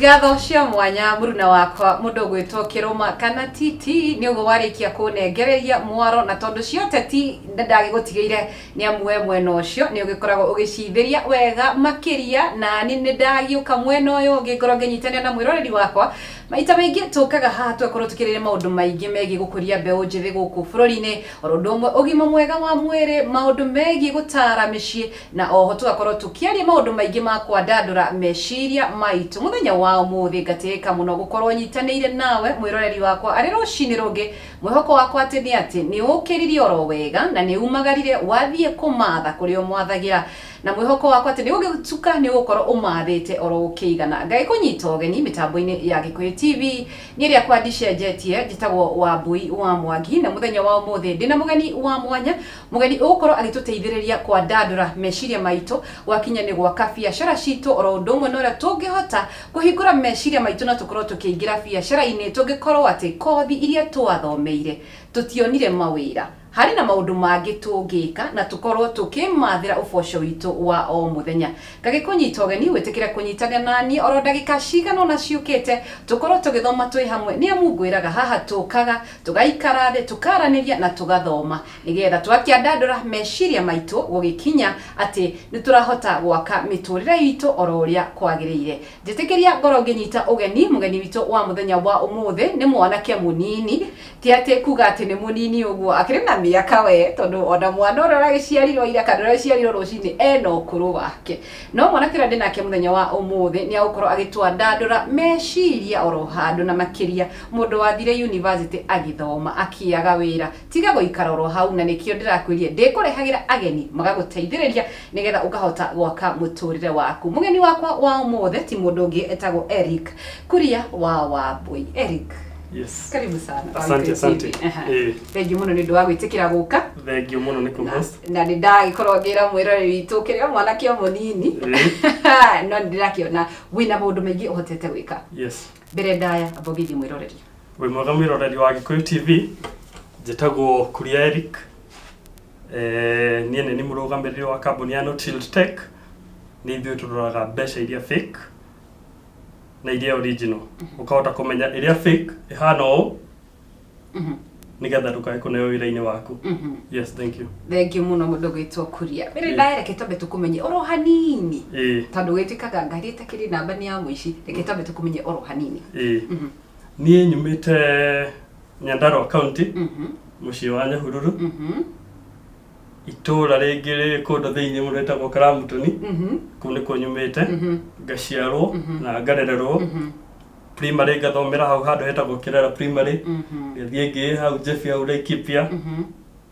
Ngatho cia mwanya muruna wakwa mundu gwitwo Kiruma kana Titi ni ugo warikia kunengereria mwaro na tondu cio teti ndagigutigeire ni amwe mwena ucio ni ugikoragwo ugicithiria wega makiria na ni ndagiuka mwena uyu ngikoro nginyitania na mwiroreri wakwa maita maingi tukaga haha twekorwo tukirire maundu maingi megi gukuria mbeu njithi guku bururi-ini orondumwe ugima mwega wa mwiri maundu megi gutara micii na oho tugakorwo tukiaria maundu maingi ma kwandandura meciria maitu muthenya wa umuthi ngatika muno gukorwo nyitanire nawe mwiroreri wakwa ari rucini rungi mwihoko wakwa ati ni ati ni ukiririe oro wega na ni umagarire wathie kumatha kuri umwathagira na mwihoko wakwa ati ni ugituka ni ukorwo umathite oro ukigana ngai kunyita ogeni mitambo-ini ya Gikuyu TV ni ria kwa ndicenjetie njitagwo Wambui wa Mwangi na muthenya wa umuthi ndina mugeni wa mwanya mugeni ukorwo agituteithiriria kwa ndandura meciria maitu wakinya ni gwaka biacara citu oro ndumwe no ria tungihota kuhingura meciria maitu na tukorwo tukiingira biacara-ini tungikorwo ati kothi iria twathomeire tutionire mawira hari na maundu mangi tungika na tukorwo tukimathira uboco witu wa o muthenya ngagikunyita ogeni witikire kunyitania nani oro ndagika cigana na ciukite tukorwo tugithoma twi hamwe ni amu ngwiraga haha tukaga tugaikara thi tukaraniria na tugathoma nigetha twakiandandura meciria maitu gugikinya ati ni turahota gwaka miturire itu oro uria kwagiriire njitikiria ngoro nginyita ogeni mugeni witu wa muthenya wa umuthi ni mwanake munini ti ati kuga ati ni munini uguo akiri na miaka we tondu ona mwana ora agiciarirwo ira kana agiciarirwo rucini eno ukuru wake no mwana kira ndinake muthenya wa umuthi ni agukorwo agitwandandura meciria oro handu na makiria mundu wathire university agithoma akiaga wira tiga guikara oro hau na nikio ndirakwirie ndikurehagira ageni magaguteithiriria nigetha ukahota gwaka muturire waku mugeni wakwa wa umuthi ti mundu ungi etagwo Eric Kuria wa Wambui Eric. Yes. Karibu sana. Asante. Thank you muno ni ndu wa gwitikira guka. Thank you muno ni ku-host. Na ni ndagikorwo ngira mwiroreri witu kiria mwanake munini. No ndirakiona wina maundu maingi uhotete gwika. Yes. Mbere ndaya abogithi mwiroreri. We mwega mwiroreri wa Gikuyu TV. Njitagwo Kuria Eric. Niĩ nĩ mũrũgamĩrĩri wa kambuni ya Notilt Tech. Nĩ ithuĩ tũroraga mbeca iria fake na iria original ukahota kumenya iria fake ihana ũũ nigetha ndukae kuneo wira-ini waku. Yes, thank you muno mundu gwitwo Kuria mbere ndareke tombe tukumenye oro hanini tondu gwitikaga ngari itakiri namba ni ya muici reke tombe tukumenye oro hanini. Niĩ nyumite Nyandarua County muciĩ wa Nyahururu itura ringiri kundu thiini muretagwo Karamutoni kuu ni kunyumite ngaciarwo na ngarererwo primary ngathomera hau handu hetagwo Kirera primary ngithie ngi hau Jeff au Laikipia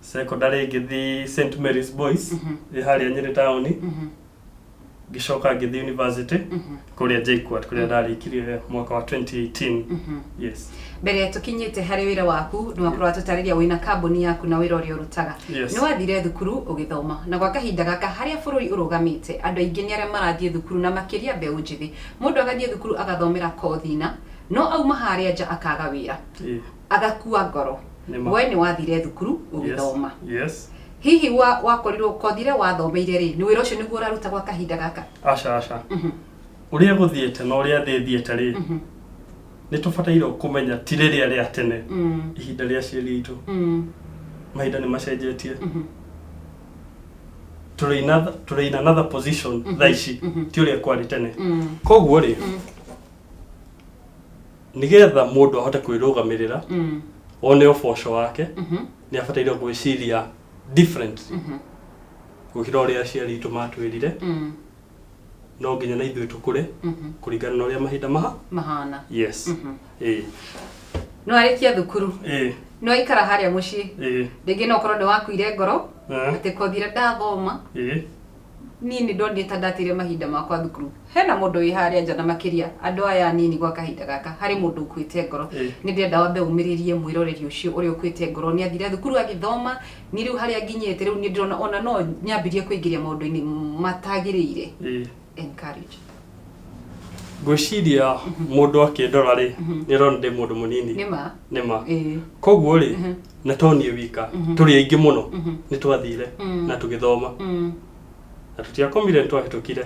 secondary ngithi St Mary's Boys haria Nyeri town gicoka ngithi university kuria JKUAT kuria ndarikirie mwaka wa 2018. Yes. Mbere tukinyite hari wira waku ni wakorwo tutariria wina kambuni yaku na wira uria urutaga ni wathire thukuru ugithoma na gwa kahinda gaka haria bururi urugamite andu aingi ni aria marathie thukuru na makiria mbeu njithi mundu agathie thukuru agathomera kothina no auma haria nja akaga wira agakua ngoro we ni wathire thukuru ugithoma. Yes. Hihi wakorirwo kothire wathomeire ri ni wira ucio niguo uraruta gwa kahinda gaka? Aca uria guthiete no uria thiete ri ni tubataire kumenya tiriria ria tene ihinda ria ciari itu mahinda ni macenjetie turi in another position thaici ti uria kwari tene koguo ri nigetha mundu ahote kwirugamirira one uboco wake ni abataire gwiciria different gukira uria aciari itu matwirire no nginya na ithuĩ tukure kuringana na uria mahinda mahana. Yes. No arikia thukuru no ikara haria mucii ringi no korwo ni wakuire ngoro ati kothire ndathoma nini ndonete ndatire mahinda makwa thukuru hena mundu wi haria nja na makiria andu aya nini gwa kahinda gaka hari mundu ukwite ngoro ni ndenda wambe umiririe mwiroreri ucio uri ukwite ngoro ni athire thukuru agithoma ni riu haria nginyete riu ni ndirona ona no nyambirie kuingiria maundu-ini matagiriire. Encourage. Gwiciria mundu akindora ri ni rona ndi mundu munini nima koguo ri na tonie wika turi aingi muno ni twathire na tugithoma na tutiakomire twahitukire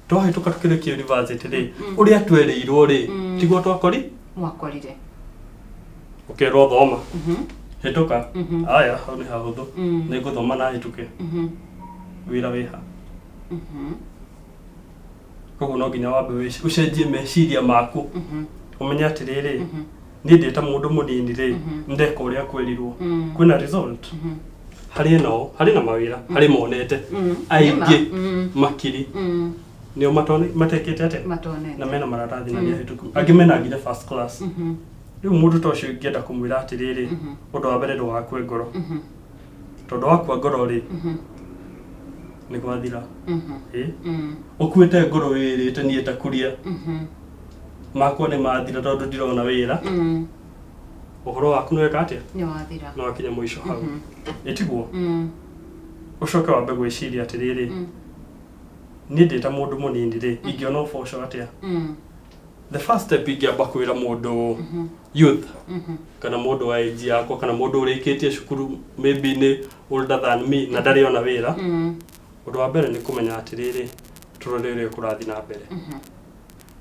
twahĩtũka tũkĩrĩkia university rĩ ũrĩa twereirwo rĩ tiguo mwakorire ũkerwo thoma hĩtũka aya hau nĩ hahũthũ nĩngũthoma na hĩtũke wĩra wĩha koguo no nginya wambe ũcenjie meciria maku ũmenye atĩrĩrĩ niĩ ndĩ ta mũndũ mũnini rĩ ndeka ũrĩa kwerirwo kwĩna result harĩ na mawĩra harĩ monete aingĩ makiri nĩo matekĩte atĩa na mena maratathi na nĩahĩtũku angĩ mena nginya first class rĩu mũndũ ta ũcio ingĩenda kũmwĩra atĩrĩrĩ ũndũ wa mbere ndũgakue ngoro tondũ wakua ngoro rĩ nĩ gwathira ũkuĩte ngoro wĩrĩte niĩ takuria makwa nĩ mathira tondũ ndirona wĩra ũhoro waku nĩ weka atĩa no wakinya mũico hau ĩtiguo ũcoke wambe gwĩciria atĩrĩrĩ niĩ ndĩ ta mũndũ mũnini rĩ ingĩona ũboco atĩa the first step ingĩamba kwĩra mũndũ youth kana mũndũ wa age yakwa kana mũndũ ũrĩkĩtie cukuru maybe nĩ older than me na ndarĩ ona wĩra ũndũ wa mbere nĩ kũmenya atĩrĩrĩ tũrore ũrĩa kũrathiĩ na mbere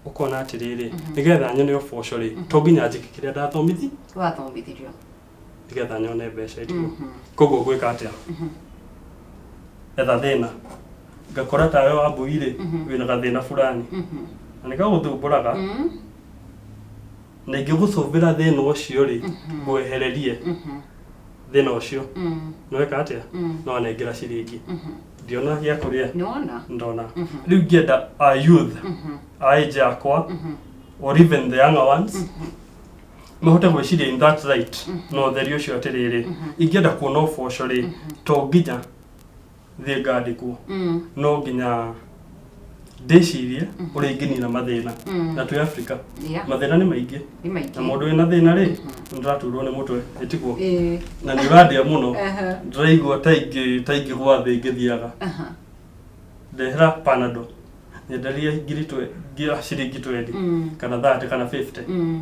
ũkona atĩrĩrĩ nĩgetha nyone ũboco rĩ to nginya njĩke kĩrĩa wathomithirio nĩgetha nyone mbeca ĩtiguo koguo gwĩka atĩa etha thĩna ngakora tawe wa mbui rĩ wĩna gathĩna fulani na nĩgagũthumbũraga na ingĩgũcũmbĩra thĩna ũcio rĩ ngwehererie thĩna ũcio nĩweka atĩa no nengera ciringi ndiona gĩa kũrĩa ndona rĩu ngĩenda a youth a age yakwa or even the younger ones mahote gwĩciria in that right no ũtheri ũcio atĩrĩrĩ ingĩenda kuona ũboco rĩ to nginya thiĩ ngandĩkwo no nginya ndĩcirie ũrĩa ingĩnina mathĩna na twĩ Africa mathĩna nĩ maingĩ na mũndũ wĩna thĩna rĩ ndĩraturwo nĩ mũtwe ĩtiguo na nĩ ũrandĩa mũno ndĩraigua ta ingĩgwa thĩ ingĩthiaga ndehera Panadol nyenderie ciringi 20 kana 30 kana 50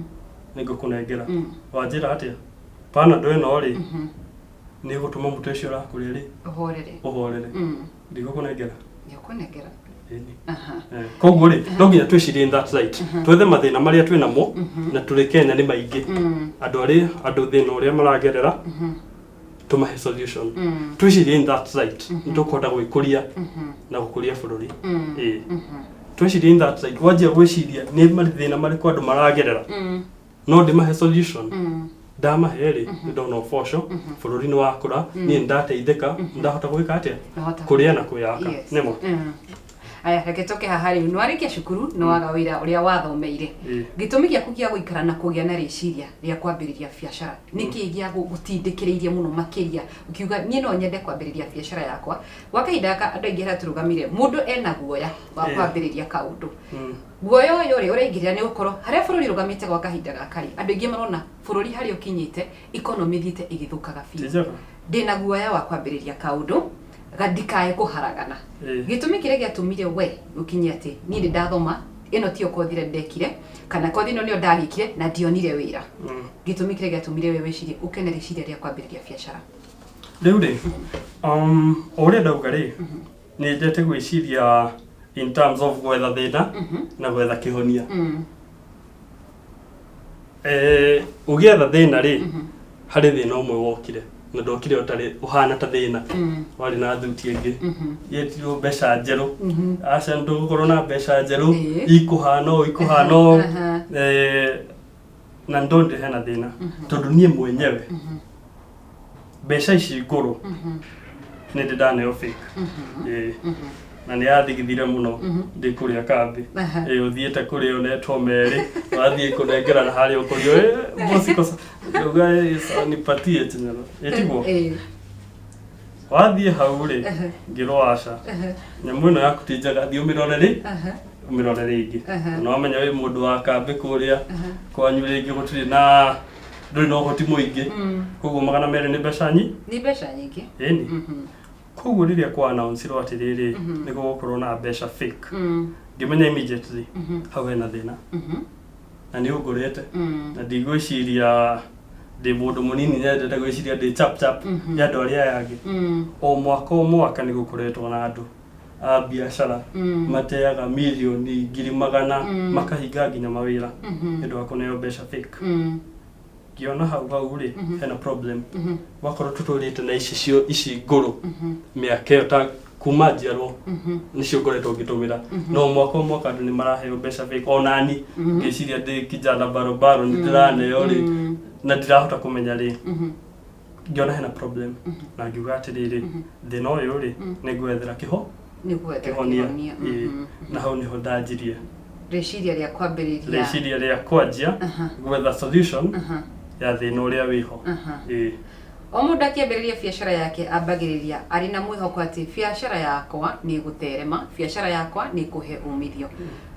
nĩngũkũnengera wanjĩra atĩa Panadol ĩno rĩ nĩ gũtũma mũtwe ũcio ũrakũrĩa rĩ ũhorere ndigũkũnengera koguo rĩ no nginya twĩcirie in that right twethe mathĩna marĩa twĩ namo na tũrĩ Kenya nĩ maingĩ andũ thĩna ũrĩa maragerera tũmahe solution twĩcirie in that right nĩtũkũhota gwĩkũria na gũkũria bũrũri twĩcirie in that right wanjia gwĩciria nĩ mathĩna marĩkũ andũ maragerera no ndĩmahe solution ndamahe rĩ ndona ũboco bũrũri nĩ wakũra niĩ ndateithĩka ndahota gwĩka atĩa kũrĩa na kwĩyaka nĩmo aya reke toke haha rĩu nĩwarĩkia cukuru nĩ waga wĩra ũrĩa wathomeire gĩtũmi gĩaku gĩa gũikara na kũgĩa na rĩciria rĩa kwambĩrĩria biacara nĩkĩ gĩa gũtindĩkĩrĩirie mũno makĩria ukiuga niĩ no nyende kwambĩrĩria biacara yakwa gwa kahinda gaka andũ aingĩ tũrũgamire mũndũ ena guoya wa kwambĩrĩria kaũndũ guoya ũyũ rĩ ũraingĩrĩra nĩ gũkorwo harĩa bũrũri rũgamĩte gwa kahinda gaka rĩ andũ aingĩ marona bũrũri harĩa ũkinyĩte economy thiĩte ĩgĩthũkaga biũ ndĩna guoya wa kwambĩrĩria kaũndũ gadikae kũharagana gĩtũmi kĩrĩa gĩatũmire we gũkinyia atĩ niĩ ndĩ ndathoma ĩno tiyo kothi ĩrĩa ndekire kana kothi ĩno nĩyo ndagĩkire na ndionire wĩra gĩtũmi kĩrĩa gĩatũmire we wĩcirie ũkene rĩciria rĩa kwambĩrĩria biacara rĩu rĩ ũrĩa ndauga rĩ nĩ njete gwĩciria in terms of gwetha thĩna na gwetha kĩhonia ũgĩetha thĩna rĩ harĩ thĩna ũmwe wokire na ndokire ũtarĩ ũhana ta thĩna warĩ na thuti ĩngĩ yetirwo mbeca njerũ aca ndũgũkorwo na mbeca njerũ ikũhana ũũ na ndonde hena thĩna tondũ niĩ mwenyewe mbeca ici ngũrũ nĩ ndĩ ndaneo fake na nĩ yathigithire mũno ndĩ kũrĩa kambĩ ũthiĩte kũrĩa ũnetwo merĩ wathiĩ kũnengerana harĩa ũkũrio bosi nipatie tena ĩtiguo wathiĩ hau rĩ ngĩrwo aca nyamũ ĩno yaku ti njega thiĩ ũmĩrore rĩngĩ na wamenya wĩ mũndũ wa kambĩ kũrĩa kwanyu rĩngĩ gũtirĩ na ndũrĩ na ũhoti mũingĩ koguo 200 nĩ mbeca nyingĩ ĩni koguo rĩrĩa kwa announce-irwo atĩrĩrĩ nĩ gũgũkorwo na mbeca fake ngĩmenya immediately hau hena thĩna na nĩ ũngũrĩte na ndigwĩciria ndĩ mũndũ mũnini nyendete gwĩciria ndĩ chap ya andũ arĩa angĩ o mwaka nĩ gũkoretwo na andũ a biashara mateaga milioni ngiri magana makahinga nginya mawira ndio wakoneo mbeca fake kiona hau ri hena problem wakorwo tuturite na ici nguru miaka yo ta kuma njiarwo nicio ngoretwo ngitumira no mwaka andu ni maraheo mbeca fake onani ngiciria ndi kijana barobaro ni ndiraneo ri na ndirahota kumenya ri ngiona hena problem na ngiuga atiriri thina uyu ri ni gwethera kihonia na hau niho ndanjirie reciria ria kwanjia gwetha solution ya thina uria wiho o mundu akiambiriria biashara yake ambagiriria ari na mwihoko ati biashara yakwa ni guterema biashara yakwa ni kuhe umithio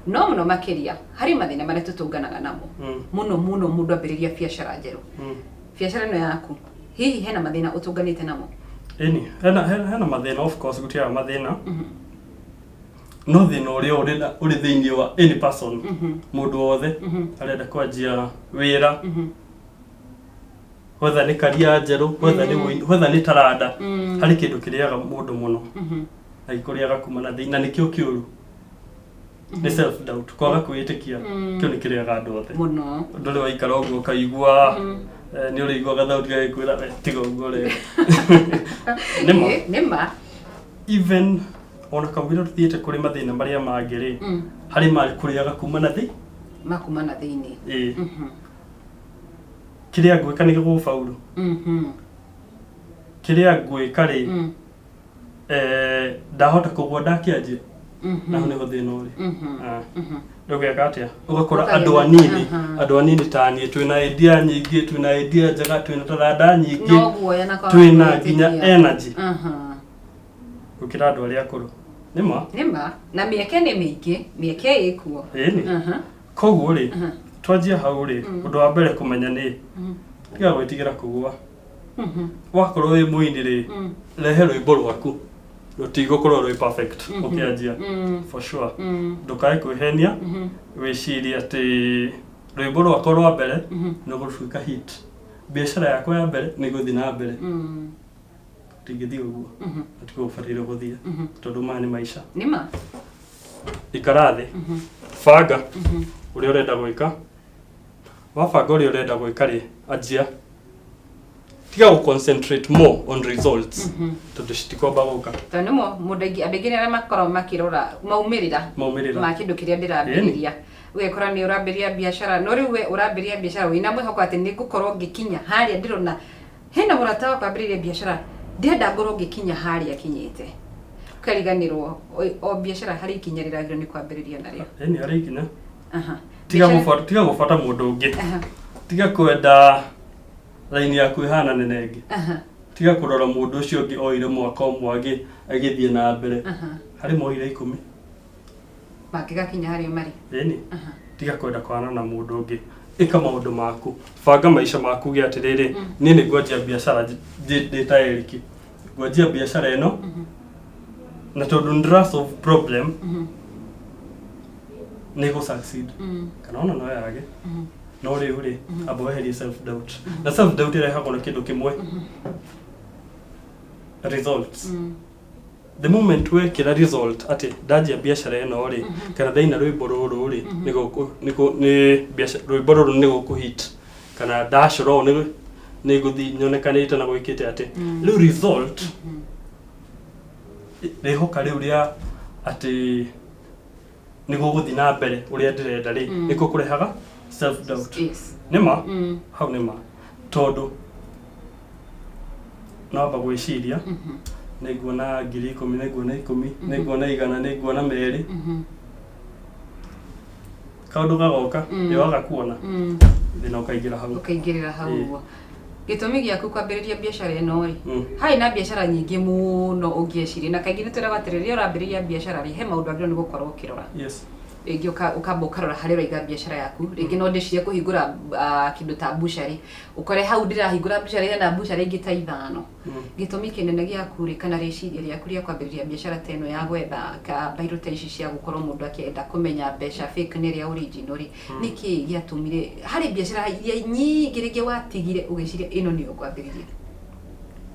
no muno makiria hari mathina maria tutunganaga namo muno mundu ambiriria biashara njeru biashara ino yaku hihi hena mathina utunganite namo hena mathina of course gutia mathina no thina uria uri thiini wa any person mundu wothe arenda kwanjia wira whether ni karia njeru whether ni taranda hari kindu kiriaga mundu muno na ikuriaga kumana thina nikio kiuru ni self doubt kwaga kwitikia kio ni kiriaga andu othe muno nduri waikara uguo kaigua ni uri igua gathauti gagikwira tiga uguo ri nima even ona kawira tuthiite kuri mathina maria mangiri hari mari kuriaga kumana thiini kiria gwika ni gufaulu kiria gwika ri ndahota kugwa ndakianjia na ni guthina uri ndogeka atia ugakora andu anini tani twina idea nyingi twina idea njega twina taranda nyingi twina nginya energy ukira andu aria akuru nima na mieke ni mingi mieke ikuo koguo ri twanjia hau ri undu wa mbere kumenya ni tiga gwitigira kugwa wakorwo wi muini ri rehe rwimbo rwaku rutigokorwo rwi perfect ukianjia for sure ndukae kwihenia wiciria ati rwimbo rwakwa rwa mbere no gutuika hit biashara yakwa ya mbere ni guthi na mbere tigithi uguo atikubatire guthia tondu maya ni maisha nima ikarathi banga uria urenda gwika wabanga uria urenda gwika ri anjia tiga go concentrate more on results tondu citikomba guka tondu mundu andigi ni makoro makirora maumirira ma kindu kiria ndirambiriria wekora ni urambiria biashara no riu we urambiria biashara wina mwihoko ati ni gukorwo ngikinya haria ndirona hena murata wa kwambiriria biashara ndienda ngorwo ngikinya haria kinyite ukariganirwo o biashara hari ikinyariragira ni kwambiriria nario hari ikinya tiga gufata mundu ungi tiga kwenda laini yaku ihana nenenge tiga kurora mundu ucio ungi oire mwaka umwe agithie na mbere hari moire 10 makigakinya hari mari tiga kwenda kwana na mundu ungi ika maundu maku banga maisha maku gi atiriri ni ngwanjia biashara data eriki ngwanjia biashara eno na tondu ndira solve problem ni go succeed kana ona no yage no riu ri aboheri self doubt na self doubt ira hakona kindu kimwe results the moment we kira result ati ndajia biashara eno ri kana daina rwimbo ruru ri ni biashara rwimbo ruru ni gukuhit kana dash ro ni guthi nyonekanite na gwikite ati riu result rihoka riu ria ati ni guguthi na mbere uria ndirenda ri niko kurehaga self doubt nima hau nima tondu no bagwiciria niguona 10,000 niguona 10 niguona 100 niguona 2 kaundu gagoka yoga kuona thina ukaingirira hau gitumi giaku kwambiriria biashara eno ri hai na biashara nyingi muno ungieciria na kaingĩ nitwiraga atĩrĩrĩa ũrambĩrĩria biashara ri he maũndũ angĩ nĩ gũkorwo ũkĩrora rĩngĩ ukamba ũkarora harĩa ũraiga biashara yaku rĩngĩ no ndĩcirie kũhingũra kĩndũ ta bushari ũkore hau ndĩrahingũra bushari hena bushari ingĩ ta 5 gĩtũmi kĩnene gĩaku rĩ kana rĩciria rĩaku rĩa kwambĩrĩria biashara ta ĩno ya gwetha bairo ta ici cia gũkorwo mũndũ akĩenda kũmenya mbeca fake nĩ rĩa original ri nĩkĩ gĩatũmire harĩ biashara iria nyingĩ rĩngĩ watigire ũgĩciria ĩno nĩyo kwambĩrĩria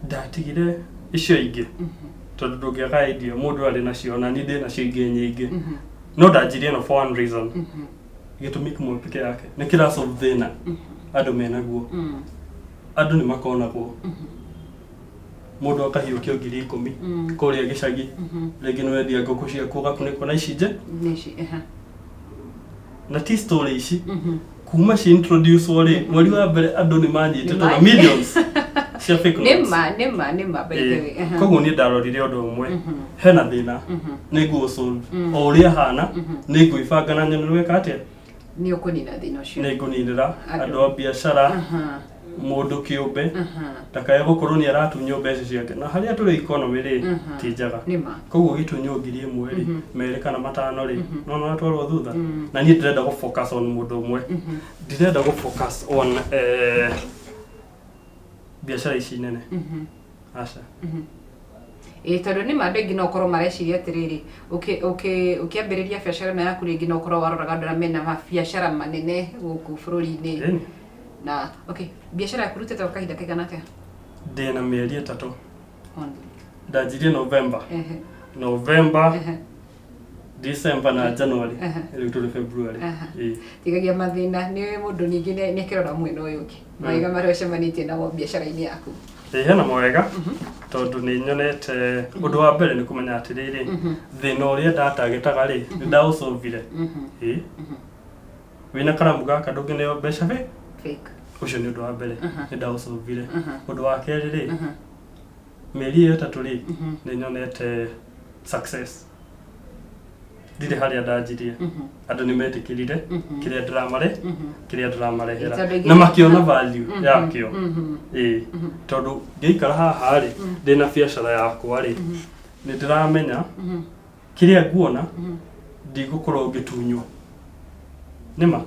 ndatigire icio ingĩ tondu ndungiaga idea mundu ari nacio na ni ndi nacio ingĩ nyingĩ no ndanjirie no for one reason gĩtũmi kĩmwe peke yake nĩ kĩra solve thĩna andũ menaguo andũ nĩ makonagwo mundu akahiũkio 10,000 kũrĩa gĩcagi rĩngĩ nĩ wendia ngũkũ ciaku ũgakunĩkwo na ici nje na ti story ici kuma ci introduce wale mweri wa mbere andũ nĩ manyitĩtwo na millions cia fake notes nĩma by the way koguo niĩ ndarorire ũndũ ũmwe hena thĩna nĩguo solve o ũrĩa hana nĩngwĩbanga na nyone weka atĩa nĩ ũkũnina thĩna ũcio nĩngũninĩra andũ a biacara mũndũ kĩũmbe ndakae gũkorwo nĩ aratunywo mbeca ciake na harĩa tũrĩ economy rĩ ti njega koguo gĩtunywo 1,000 rĩ merĩ kana matano rĩ no atwarwo thutha na niĩ ndĩrenda gũ focus on mũndũ ũmwe ndĩrenda gũ focus on biacara ici nene aca tondũ nĩ andũ aingĩ no ũkorwo mareciria atĩrĩrĩ ũkĩambĩrĩria biacara na yaku rĩngĩ no ũkorwo waroraga andũ arĩa mena mabiacara manene gũkũ bũrũri-inĩ na biacara yaku rutĩte kwa kahinda kaigana atĩa ndĩna mĩeri 3 ndanjirie November December na January rĩu tũrĩ February tigagia mathĩna nĩ mũndũ ningĩ nĩ akĩrora mwena ũyũ ũngĩ mawega marĩa ũcemanĩtie namo biacara-inĩ yaku hena mawega tondũ nĩ nyonete ũndũ wa mbere nĩ kũmenya atĩrĩrĩ thĩna ũrĩa ndatagĩtaga rĩ nĩ ndaũsolvire wĩna karamu gaka ndũngĩneo mbeca fake ucio nĩ ũndũ wa mbere nĩ ndaũsolvire ũndũ wa kerĩ rĩ mĩeri 3 rĩ nĩ nyonete success ndire harĩa ndanjirie andũ nĩ metĩkĩrire kĩrĩa ndĩramarehera na makĩona value yakĩo tondũ ngĩikara haha rĩ ndĩna biacara yakwa rĩ nĩ ndĩramenya kĩrĩa nguona ndigũkorwo ngĩtunywo nĩma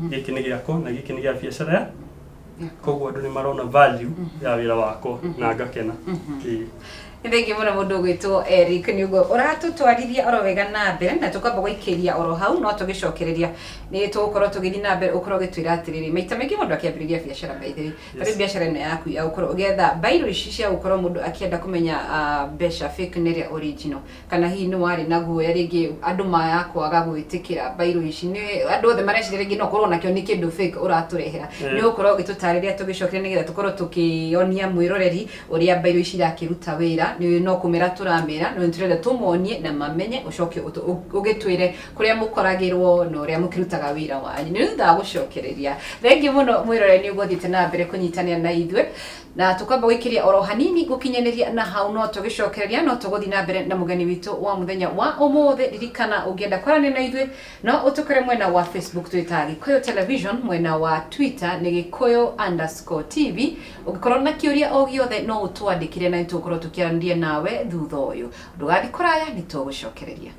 gĩkĩ nĩ gĩakwa na gĩkĩ nĩ gĩa biacara koguo andũ nĩ marona value ya wĩra wakwa na ngakena Thengi mũno mũndũ gwĩtwo Eric nĩ ũguo ũratũtwarithia oro wega na mbere na tũkamba gũikĩria oro hau no tũgĩcokereria nĩ tũgũkorwo tũgĩthiĩ na mbere ũkorwo ũgĩtwĩra atĩrĩrĩ maita maingĩ mũndũ akĩambĩrĩria biacara by the way tarĩ biacara ĩno yaku ya gũkorwo ũgetha bairo ici cia gũkorwo mũndũ akĩenda kũmenya mbeca fake nĩ ĩrĩa original kana hihi nĩ warĩ na guoya rĩngĩ andũ maya kwaga gwĩtĩkĩra bairo ici nĩ andũ othe mareciria rĩngĩ no ũkorwo nakĩo nĩ kĩndũ fake ũratũrehera nĩ ũkorwo ũgĩtũtarĩria tũgĩcokeria nĩgetha tũkorwo tũkĩonia mwĩroreri ũrĩa bairo ici irakĩruta wĩra no kumera turamera no nturenda tumonie na mamenye ucoke ugitwire kuria mukoragirwo no ria mukirutaga wira wanyu ni nda gucokereria thengi muno mwirore ni ugothite na mbere kunyitania na ithwe na tukamba gwikiria oro hanini gukinyaniria na hau no tugicokereria no tugothi na mbere na mugeni witu wa muthenya wa umuthe ririkana ugienda kwarania na ithwe no utukore mwena wa Facebook Twitter Gikuyu Television mwena wa Twitter ni Gikuyu_TV ugikorwo na kiuria o giothe no utwandikire na nitukorwo tukiarandia nawe thutha uyu ndugathi kuraya nitugucokereria